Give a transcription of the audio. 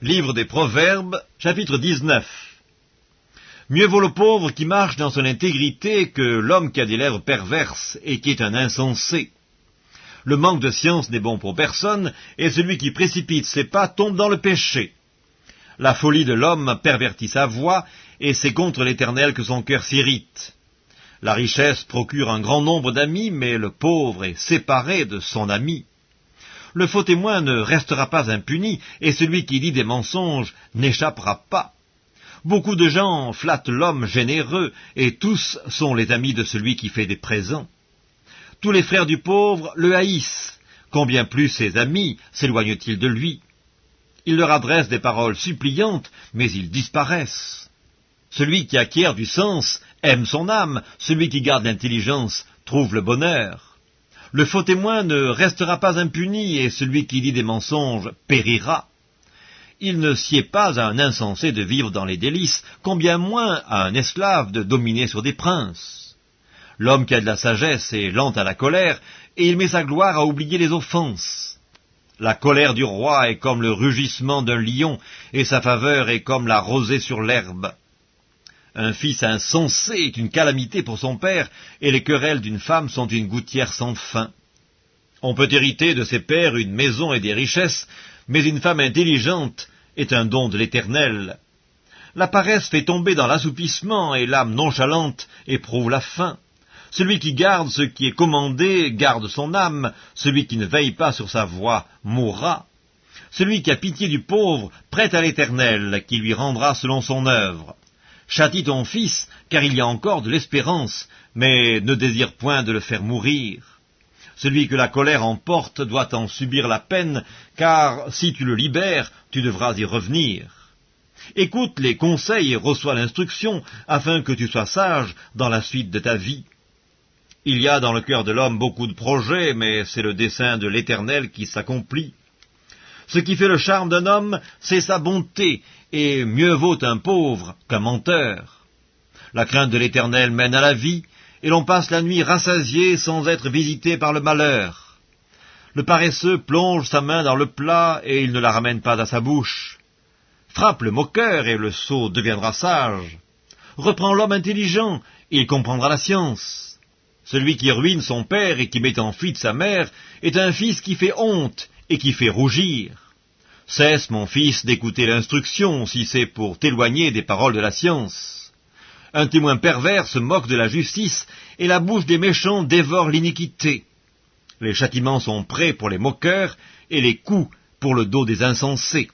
Livre des Proverbes, chapitre 19. Mieux vaut le pauvre qui marche dans son intégrité que l'homme qui a des lèvres perverses et qui est un insensé. Le manque de science n'est bon pour personne, et celui qui précipite ses pas tombe dans le péché. La folie de l'homme pervertit sa voix, et c'est contre l'Éternel que son cœur s'irrite. La richesse procure un grand nombre d'amis, mais le pauvre est séparé de son ami. Le faux témoin ne restera pas impuni, et celui qui dit des mensonges n'échappera pas. Beaucoup de gens flattent l'homme généreux, et tous sont les amis de celui qui fait des présents. Tous les frères du pauvre le haïssent, combien plus ses amis s'éloignent-ils de lui. Il leur adresse des paroles suppliantes, mais ils disparaissent. Celui qui acquiert du sens aime son âme, celui qui garde l'intelligence trouve le bonheur. Le faux témoin ne restera pas impuni, et celui qui dit des mensonges périra. Il ne sied pas à un insensé de vivre dans les délices, combien moins à un esclave de dominer sur des princes. L'homme qui a de la sagesse est lent à la colère, et il met sa gloire à oublier les offenses. La colère du roi est comme le rugissement d'un lion, et sa faveur est comme la rosée sur l'herbe. Un fils insensé est une calamité pour son père, et les querelles d'une femme sont une gouttière sans fin. On peut hériter de ses pères une maison et des richesses, mais une femme intelligente est un don de l'Éternel. La paresse fait tomber dans l'assoupissement, et l'âme nonchalante éprouve la faim. Celui qui garde ce qui est commandé garde son âme, celui qui ne veille pas sur sa voie mourra. Celui qui a pitié du pauvre prête à l'Éternel, qui lui rendra selon son œuvre. Châtie ton fils, car il y a encore de l'espérance, mais ne désire point de le faire mourir. Celui que la colère emporte doit en subir la peine, car si tu le libères, tu devras y revenir. Écoute les conseils et reçois l'instruction, afin que tu sois sage dans la suite de ta vie. Il y a dans le cœur de l'homme beaucoup de projets, mais c'est le dessein de l'Éternel qui s'accomplit. Ce qui fait le charme d'un homme, c'est sa bonté, et mieux vaut un pauvre qu'un menteur. La crainte de l'Éternel mène à la vie, et l'on passe la nuit rassasié sans être visité par le malheur. Le paresseux plonge sa main dans le plat, et il ne la ramène pas à sa bouche. Frappe le moqueur, et le sot deviendra sage. Reprends l'homme intelligent, et il comprendra la science. Celui qui ruine son père et qui met en fuite sa mère est un fils qui fait honte et qui fait rougir. Cesse, mon fils, d'écouter l'instruction, si c'est pour t'éloigner des paroles de la science. Un témoin pervers se moque de la justice, et la bouche des méchants dévore l'iniquité. Les châtiments sont prêts pour les moqueurs, et les coups pour le dos des insensés.